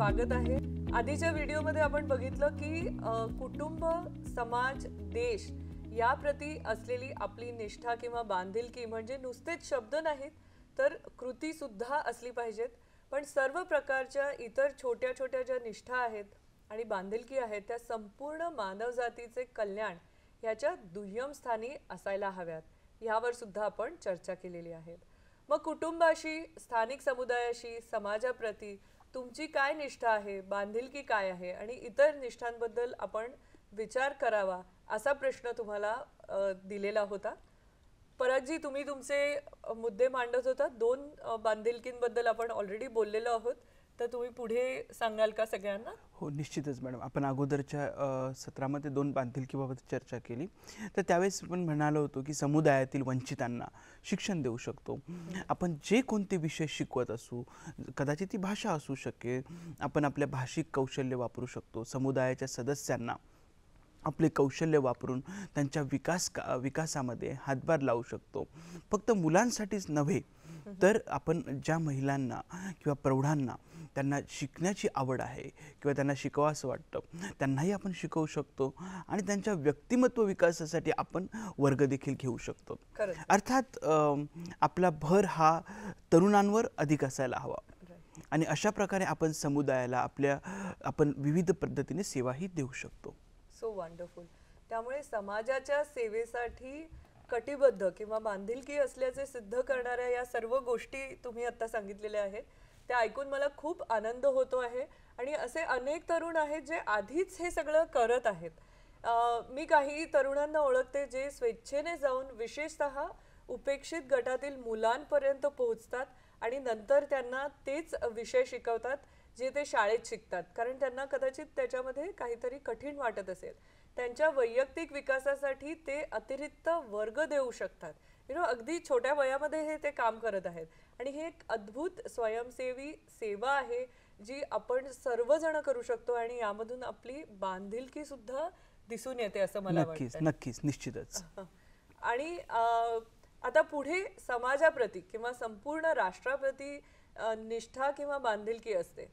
स्वागत आहे। आधीच्या व्हिडिओमध्ये आपण बघितलं की कुटुंब, समाज, देश याप्रती असलेली आपली निष्ठा किंवा बांधिलकी म्हणजे नुसतेच शब्द नाहीत तर कृती सुद्धा असली पाहिजेत। पण सर्व प्रकारच्या इतर छोट्या छोट्या ज्या निष्ठा आहेत आणि बांधिलकी आहेत त्या संपूर्ण मानवजातीचे कल्याण याच्या दुय्यम स्थानी असायला हव्यात। यावर सुद्धा आपण चर्चा केलेली आहे। मग कुटुंबाशी, स्थानिक समुदायाशी, समाजाप्रती तुमची काय निष्ठा आहे, बांधिलकी काय आहे आणि इतर निष्ठांबद्दल आपण विचार करावा असा प्रश्न तुम्हाला दिलेला होता। परागजी, तुम्ही तुमचे मुद्दे मांडत होता। दोन बांधिलकींबद्दल आपण ऑलरेडी बोललेलो आहोत, तर तुम्ही पुढे सांगाल का सगळ्यांना? हो, निश्चितच मॅडम। आपण अगोदरच्या सत्रामध्ये दोन बांधिलकीबाबत चर्चा केली, तर त्यावेळेस आपण म्हणालो होतो की समुदायातील वंचितांना शिक्षण देऊ शकतो आपण। जे कोणते विषय शिकवत असू, कदाचित ती भाषा असू शकेल, आपण आपल्या भाषिक कौशल्य वापरू शकतो। समुदायाच्या सदस्यांना आपले कौशल्य वापरून त्यांच्या विकासामध्ये हातभार लावू शकतो। फक्त मुलांसाठीच नव्हे तर आपण ज्या महिलांना किंवा प्रौढांना त्यांना शिकण्याची आवड आहे किंवा त्यांना शिकावंसं वाटतं त्यांनाही आपण शिकवू शकतो आणि त्यांच्या व्यक्तिमत्व विकासासाठी आपण वर्ग देखील घेऊ शकतो। अर्थात आपला भर हा तरुणांवर अधिक असायला हवा आणि अशा प्रकारे आपण समुदायाला आपण विविध पद्धतीने सेवाही देऊ शकतो। So wonderful. त्यामुळे समाजाच्या सेवेसाठी कटिबद्ध किंवा बांधिलकी असल्याचे सिद्ध करणाऱ्या या सर्व गोष्टी तुम्ही आता सांगितलेल्या आहेत त्या ऐकून मला खूप आनंद होतो आहे। आणि असे अनेक तरुण आहेत जे आधीच हे सगळं करत आहेत। मी काही तरुणांना ओळखते जे स्वेच्छेने जाऊन विशेषतः उपेक्षित गटातील मुलांपर्यंत पोहोचतात आणि नंतर त्यांना तेच विषय शिकवतात जे ते शाळेत शिकतात, कारण त्यांना कदाचित त्याच्यामध्ये काहीतरी कठीण वाटत असेल। त्यांच्या वैयक्तिक विकासासाठी ते अतिरिक्त वर्ग देऊ शकतात। अगदी छोट्या वयामध्ये हे ते काम करत आहेत आणि हे एक अद्भुत स्वयंसेवी सेवा आहे जी आपण सर्वजण करू शकतो आणि यामधून आपली बांधिलकी सुद्धा दिसून येते असं मला वाटतं। नक्कीच नक्कीच निश्चितच। आणि आता पुढे समाजाप्रती किंवा संपूर्ण राष्ट्राप्रती निष्ठा किंवा बांधिलकी असते,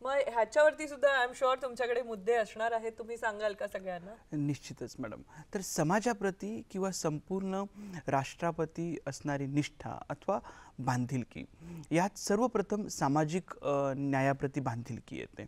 मग ह्याच्यावरती सुद्धा आय एम शुअर तुमच्याकडे मुद्दे असणार आहेत, तुम्ही सांगाल का सगळ्यांना? निश्चितच मॅडम। तर समाजाप्रती किंवा संपूर्ण राष्ट्राप्रती असणारी निष्ठा अथवा बांधिलकी यात सर्वप्रथम सामाजिक न्यायाप्रती बांधिलकी येते।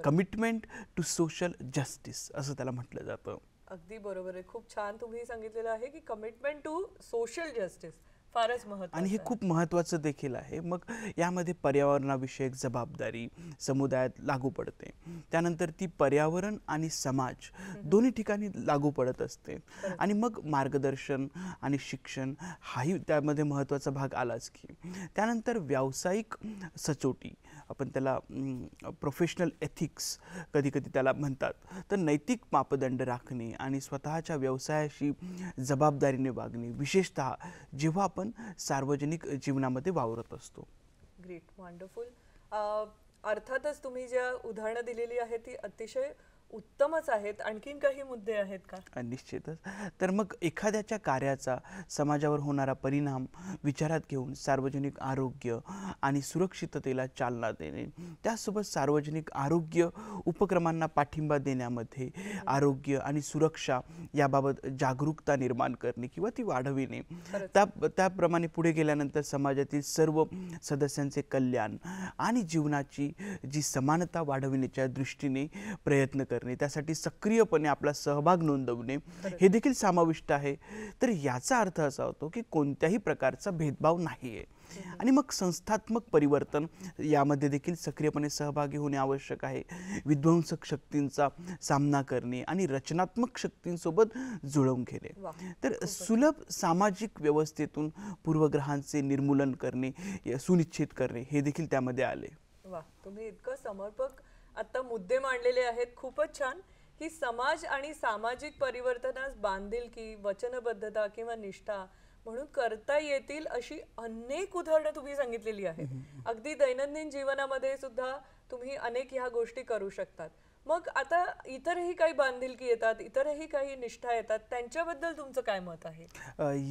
कमिटमेंट टू सोशल जस्टिस असं त्याला म्हटलं जातं। अगदी बरोबर आहे। खूप छान तुम्ही सांगितलेलं आहे की कमिटमेंट टू सोशल जस्टिस फारच महत्त्वाचं आणि हे खूप महत्त्वाचं देखील आहे। मग यामध्ये पर्यावरणाविषयक जबाबदारी समुदायात लागू पडते। त्यानंतर ती पर्यावरण आणि समाज दोन्ही ठिकाणी लागू पडत असते। आणि मग मार्गदर्शन आणि शिक्षण हाही त्यामध्ये महत्त्वाचा भाग आलाच की। त्यानंतर व्यावसायिक सचोटी, आपण त्याला प्रोफेशनल एथिक्स कधी कधी त्याला म्हणतात, तर नैतिक मापदंड राखणे आणि स्वतःच्या व्यवसायाशी जबाबदारीने वागणे, विशेषतः जेव्हा आपण सार्वजनिक जीवनामध्ये वावरत असतो। Great, wonderful. अर्थातच तुम्ही ज्या उदाहरणं दिलेली आहेत ती अतिशय उत्तमच आहेत। आणखीन काही मुद्दे आहेत का? निश्चितच। तर मग एखाद्याच्या कार्याचा समाजावर होणारा परिणाम विचारात घेऊन सार्वजनिक आरोग्य आणि सुरक्षिततेला चालना देणे, त्यासोबत सार्वजनिक आरोग्य उपक्रमांना पाठिंबा देण्यामध्ये आरोग्य आणि सुरक्षा याबाबत जागरूकता निर्माण करणे किंवा ती वाढविणे, त्याप्रमाणे पुढे गेल्यानंतर समाजातील सर्व सदस्यांचे कल्याण आणि जीवनाची जी समानता वाढविण्याच्या दृष्टीने प्रयत्न करणे, त्यासाठी सक्रियपणे आपला सहभाग नोंदवणे हे देखील समाविष्ट आहे। तर याचा अर्थ असा होतो की कोणत्याही प्रकारचा भेदभाव नाहीये आणि मग संस्थात्मक परिवर्तन यामध्ये देखील सक्रियपणे सहभागी होणे आवश्यक आहे। विध्वंसक शक्तींचा सामना करणे आणि रचनात्मक शक्तींसोबत जुळवून घेणे, तर सुलभ सामाजिक व्यवस्थेतून पूर्वग्रहांचे निर्मूलन करणे, सुनिश्चित करणे हे देखील त्यामध्ये आले। वाह, तुम्ही इतकं समर्पक आता मुद्दे मांडलेले आहेत, खूपच छान। की समाज आणि सामाजिक परिवर्तनास बांधिलकी, वचनबद्धता किंवा निष्ठा म्हणून करता येतील अशी अनेक उदाहरणं तुम्ही सांगितलेली आहेत। अगदी दैनंदिन जीवनामध्ये सुद्धा तुम्ही अनेक ह्या गोष्टी करू शकतात। मग आता इतरही काही बांधिलकी येतात, इतरही काही निष्ठा येतात, त्यांच्याबद्दल तुमचं काय मत आहे?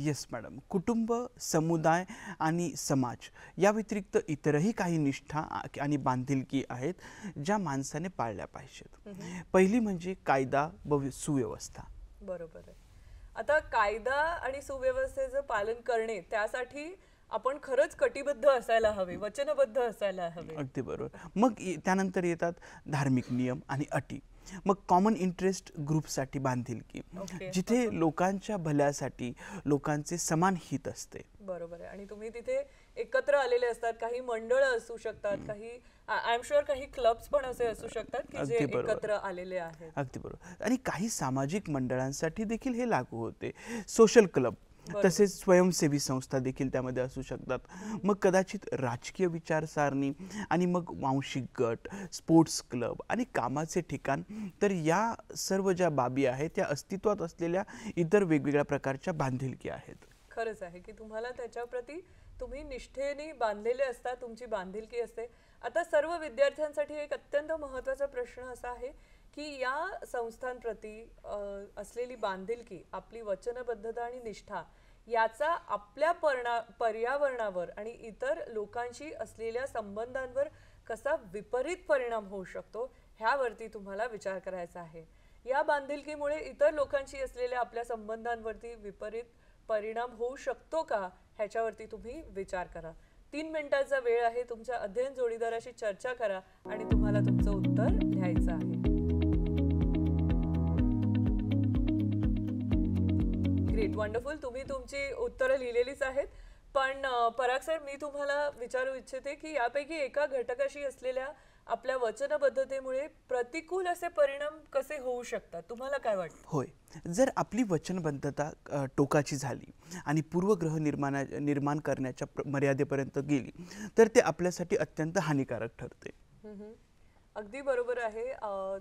येस मॅडम, कुटुंब, समुदाय आणि समाज या व्यतिरिक्त इतरही काही निष्ठा आणि बांधिलकी आहेत ज्या माणसाने पाळल्या पाहिजेत. पहिली म्हणजे कायदा व सुव्यवस्था. बरोबर आहे. आता कायदा आणि सुव्यवस्थेचं पालन करणे त्यासाठी आपण खरंच कटिबद्ध असायला हवे, वचनबद्ध असायला हवे. अगदी बरोबर. मग त्यानंतर येतात धार्मिक नियम आणि अटी. मग कॉमन इंटरेस्ट ग्रुपसाठी बांधिलकी, ओके. जिथे लोकांच्या भल्यासाठी लोकांचे समान हित असते. बरोबर आहे. आणि तुम्ही तिथे एकत्र आलेले असतात, काही मंडळ असू शकतात, काही आय एम शुअर काही क्लब्स पण असे असू शकतात की जे अगदी बरोबर. एकत्र आलेले आहेत. अगदी बरोबर. आणि काही सामाजिक मंडळांसाठी देखील हे लागू होते. सोशल क्लब तसेच स्वयंसेवी संस्था देखील त्यामध्ये असू शकतात. मग कदाचित राजकीय विचारसारणी आणि मग वांशिक गट, स्पोर्ट्स क्लब आणि कामाचे ठिकाण, तर या सर्व ज्या बाबी आहेत त्या अस्तित्वात असलेल्या इतर वेगवेगळ्या प्रकारच्या बांधिलकी आहेत. खरंच आहे की तुम्हाला त्याच्याप्रती तुम्ही निष्ठेने बांधलेले असता, तुमची बांधिलकी असते. आता सर्व विद्यार्थ्यांसाठी एक अत्यंत महत्त्वाचा प्रश्न असा आहे की या संस्थांप्रती असलेली बांधिलकी, आपली वचनबद्धता आणि निष्ठा याचा आपल्या पर्यावरणावर आणि इतर लोकांशी असलेल्या संबंधांवर कसा विपरीत परिणाम होऊ शकतो ह्यावरती तुम्हाला विचार करायचा आहे. या बांधिलकीमुळे इतर लोकांशी असलेल्या आपल्या संबंधांवरती विपरीत परिणाम होऊ शकतो का ह्याच्यावरती तुम्ही विचार करा. 3 मिनिटाचा वेळ आहे. तुमच्या अध्ययन जोडीदाराशी चर्चा करा आणि तुम्हाला तुमचं उत्तर लिहायचं आहे. Great, wonderful. तुम्ही तुमची उत्तरं लिहिलेलीच आहेत. पण पराग सर, मी तुम्हाला विचारू इच्छिते की यापैकी एका घटकाशी असलेल्या आपल्या वचनबद्धतेमुळे प्रतिकूल असे परिणाम कसे होऊ शकतात, तुम्हाला काय वाटतं? होय, जर आपली वचनबद्धता टोकाची झाली आणि पूर्वग्रह निर्माण करण्याच्या मर्यादेपर्यंत गेली तर ते आपल्यासाठी अत्यंत हानिकारक ठरते. अगदी बरोबर आहे.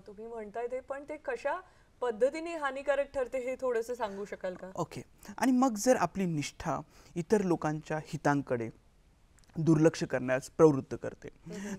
तुम्ही म्हणताय ते, पण ते कशा पद्धतीने हानिकारक ठरते हे थोडंसं सांगू शकाल का? ओके. आणि मग जर आपली निष्ठा इतर लोकांच्या हितांकडे दुर्लक्ष करण्यास प्रवृत्त करते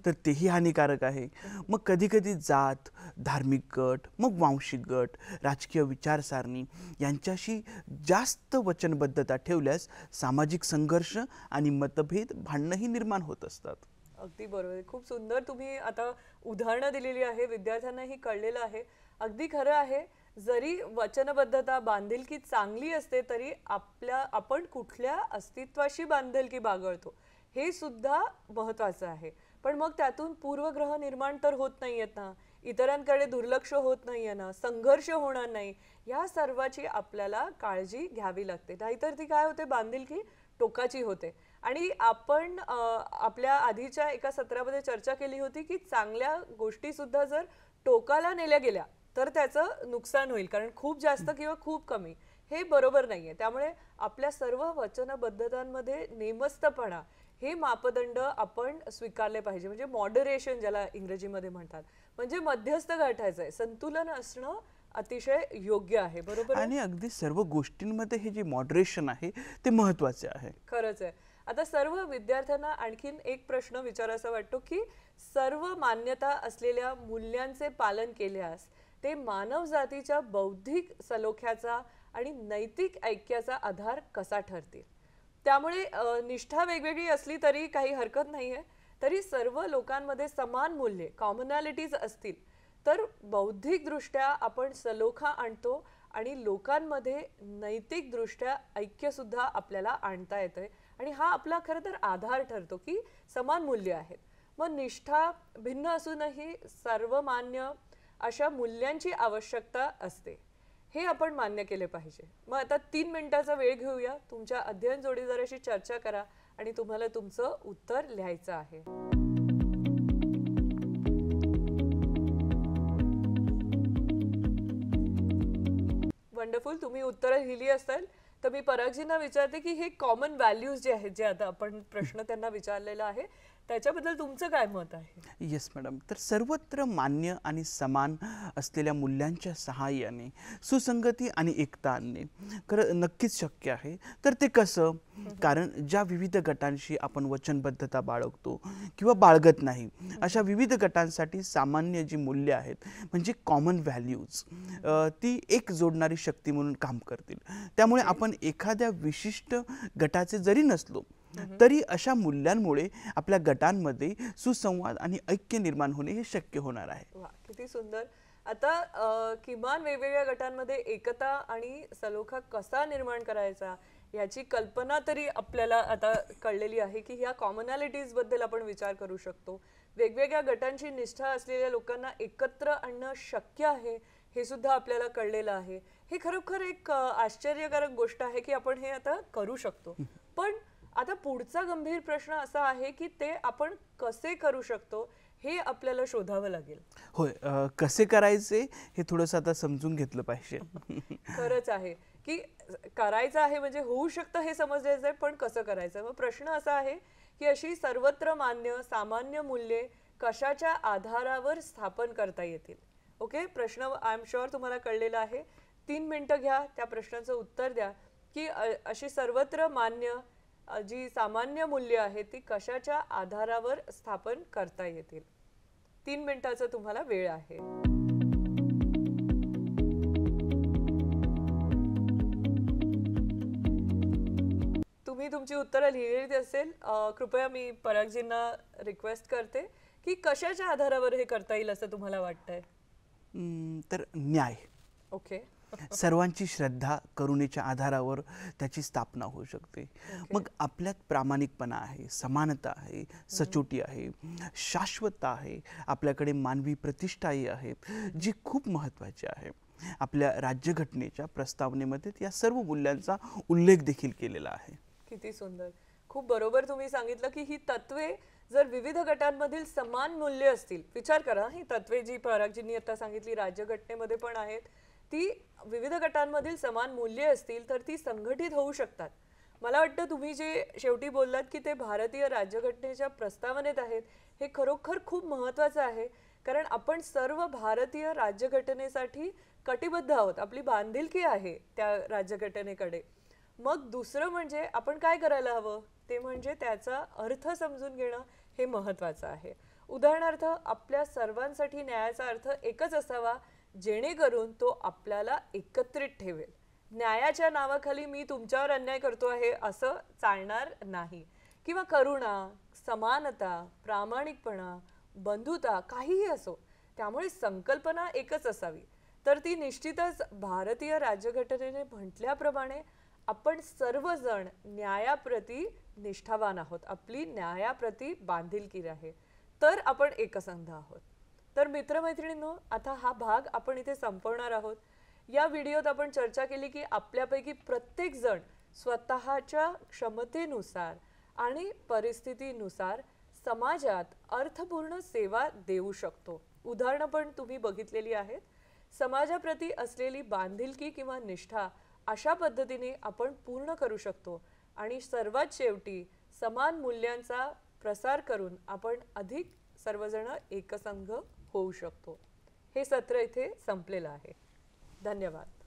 तर तेही हानिकारक आहे. मग कधी कधी जात, धार्मिक गट, मग वांशिक गट, राजकीय विचारसारणी यांच्याशी जास्त वचनबद्धता ठेवल्यास सामाजिक संघर्ष आणि मतभेद, भांडणंही निर्माण होत असतात. अगदी बरोबर आहे. खूप सुंदर तुम्ही आता उदाहरणं दिलेली आहे, विद्यार्थ्यांनाही कळलेलं आहे. अगदी खरं आहे. जरी वचनबद्धता, बांधिलकी चांगली असते तरी आपण कुठल्या अस्तित्वाशी बांधिलकी बाळगतो हे सुद्धा महत्त्वाचं आहे. पण मग त्यातून पूर्वग्रह निर्माण तर होत नाहीयेत ना, इतरांकडे दुर्लक्ष होत नाहीये ना, संघर्ष होणार नाही, या सर्वाची आपल्याला काळजी घ्यावी लागते. नाहीतर ती काय होते, बांधिलकी टोकाची होते. आणि आपण आपल्या आधीच्या एका सत्रामध्ये चर्चा केली होती की चांगल्या गोष्टी सुद्धा जर टोकाला नेल्या गेल्या तर त्याचं नुकसान होईल, कारण खूप जास्त किंवा खूप कमी हे बरोबर नाहीये. त्यामुळे आपल्या सर्व वचनबद्धतांमध्ये नेमस्तपणा हे मापदंड आपण स्वीकारले पाहिजे. म्हणजे मॉडरेशन ज्याला इंग्रजीमध्ये म्हणतात, म्हणजे मध्यस्थ गाठायचं आहे, संतुलन असणं अतिशय योग्य आहे. बरोबर. आणि अगदी सर्व गोष्टींमध्ये हे जे मॉडरेशन आहे ते महत्त्वाचे आहे. खरंच आहे. आता सर्व विद्यार्थ्यांना आणखीन एक प्रश्न विचारायचा वाटतो की सर्व मान्यता असलेल्या मूल्यांचे पालन केल्यास ते मानव जातीच्या बौद्धिक सलोख्याचा आणि नैतिक ऐक्याचा आधार कसा ठरतील. त्यामुळे निष्ठा वेगवेगळी असली तरी काही हरकत नाहीये, तरी सर्व लोकांमध्ये समान मूल्ये, कॉमनॅलिटीज असतील तर बौद्धिक दृष्ट्या आपण सलोखा आणतो आणि लोकांमध्ये नैतिक दृष्ट्या ऐक्य सुद्धा आपल्याला आणता येतंय. आणि हा आपला खरं तर आधार ठरतो की समान मूल्य आहेत. मग निष्ठा भिन्न असूनही सर्वमान्य अशा मूल्यांची आवश्यकता असते, हे आपण मान्य केले पाहिजे. मग आता 3 मिनिटाचा वेळ घेऊया. तुमच्या अध्ययन जोडीदाराशी चर्चा करा आणि तुम्हाला तुमचं उत्तर लिहायचं आहे. वंडरफुल. तुम्ही उत्तरं लिहिली असतील तर मी परागजींना विचारते की हे कॉमन व्हॅल्यूज जे आहेत, जे आता आपण प्रश्न त्यांना विचारलेला आहे त्याच्याबद्दल तुमचं काय मत आहे? Yes madam. तर सर्वत्र मान्य आणि समान असलेल्या मूल्यांच्या सहाय्याने सुसंगती आणि एकता आणणे खरं नक्कीच शक्य आहे. तर ते कसं? कारण ज्या विविध गटांशी आपण वचनबद्धता बाळगतो किंवा बाळगत नाही, अशा विविध गटांसाठी सामान्य जी मूल्य आहेत म्हणजे कॉमन व्हॅल्यूज, ती एक जोडणारी शक्ती म्हणून काम करतील. त्यामुळे आपण एखाद्या विशिष्ट गटाचे जरी नसलो तरी अशा मूल्यांमुळे आपल्या गटांमध्ये सुसंवाद आणि ऐक्य निर्माण होणे हे शक्य होणार आहे. वा, किती सुंदर. आता किमान वेगवेगळ्या गटांमध्ये एकता आणि सलोखा कसा निर्माण करायचा याची कल्पना तरी आपल्याला आता कळलेली आहे की ह्या कॉमनॅलिटीज बद्दल आपण विचार करू शकतो. वेगवेगळ्या गटांची निष्ठा असलेल्या लोकांना एकत्र आणणं शक्य आहे हे सुद्धा आपल्याला कळलेलं आहे. हे खरोखर एक आश्चर्यकारक गोष्ट आहे की आपण हे आता करू शकतो. पण आता पुढचा गंभीर प्रश्न असा आहे की ते आपण कसे करू शकतो हे आपल्याला शोधावं लागेल. होय, कसे करायचे हे थोडंसं आता समजून घेतलं पाहिजे. खरंच आहे की करायचं आहे म्हणजे होऊ शकतं हे समजायचं आहे, पण कसं करायचं? मग प्रश्न असा आहे की अशी सर्वत्र मान्य सामान्य मूल्ये कशाच्या आधारावर स्थापन करता येतील? ओके, प्रश्न आय एम शुअर तुम्हाला कळलेला आहे. 3 मिनिटं घ्या, त्या प्रश्नाचं उत्तर द्या की अशी सर्वत्र मान्य जी सामान्य मूल्य आहेत ती कशाच्या आधारावर स्थापन करता येतील. 3 मिनिटाचा तुम्हाला वेळ आहे. तुम्ही तुमची उत्तरं लिहिलेली असेल, कृपया मी परागजींना रिक्वेस्ट करते की कशाच्या आधारावर हे करता येईल असं तुम्हाला वाटतंय? तर न्याय, ओके. सर्वांची श्रद्धा करुणेच्या आधारावर त्याची स्थापना होऊ शकते. मग आपल्यात प्रामाणिकपणा आहे, समानता आहे, सचोटी आहे, शाश्वतता आहे, आपल्याकडे मानवी प्रतिष्ठाही आहे जी खूप महत्त्वाची आहे. आपल्या राज्यघटनेच्या प्रस्तावनेमध्ये या सर्व मूल्यांचा उल्लेख देखील केलेला आहे. किती सुंदर. खूप बरोबर तुम्ही सांगितलं की ही तत्वे जर विविध गटांमधील समान मूल्य असतील, विचार करा ही तत्वे जी परागजींनी आता सांगितली राज्यघटनेमध्ये पण आहेत, ती विविध गटांमधील समान मूल्ये असतील तर ती संघटित होऊ शकतात. मला वाटतं तुम्ही जे शेवटी बोललात की ते भारतीय राज्यघटनेच्या प्रस्तावनेत आहेत, हे खरोखर खूप महत्त्वाचं आहे. कारण आपण सर्व भारतीय राज्यघटनेसाठी कटिबद्ध आहोत, आपली बांधिलकी आहे त्या राज्यघटनेकडे. मग दुसरं म्हणजे आपण काय करायला हवं ते म्हणजे त्याचा अर्थ समजून घेणं हे महत्त्वाचं आहे. उदाहरणार्थ, आपल्या सर्वांसाठी न्यायाचा अर्थ एकच असावा जेणेकरून तो आपल्याला एकत्रित ठेवेल. न्यायाच्या नावाखाली मी तुमच्यावर अन्याय करतो आहे असं चालणार नाही. किंवा करुणा, समानता, प्रामाणिकपणा, बंधुता काहीही असो, त्यामुळे संकल्पना एकच असावी. तर ती निश्चितच भारतीय राज्यघटनेने म्हटल्याप्रमाणे आपण सर्वजण न्यायाप्रती निष्ठावान आहोत, आपली न्यायाप्रती बांधिलकी आहे, तर आपण एकसंध आहोत. तर मित्रमैत्रिणींनो, आता हा भाग आपण इथे संपवणार आहोत. या व्हिडिओत आपण चर्चा केली की आपल्यापैकी प्रत्येक जण स्वतःच्या क्षमतेनुसार आणि परिस्थितीनुसार समाजात अर्थपूर्ण सेवा देऊ शकतो. उदाहरणं पण तुम्ही बघितलेली आहेत. समाजाप्रती असलेली बांधिलकी किंवा निष्ठा अशा पद्धतीने आपण पूर्ण करू शकतो आणि सर्वात शेवटी समान मूल्यांचा प्रसार करून आपण अधिक सर्वजण एकसंघ होऊ शकतो. हे सत्र इथे संपलेलं आहे. धन्यवाद.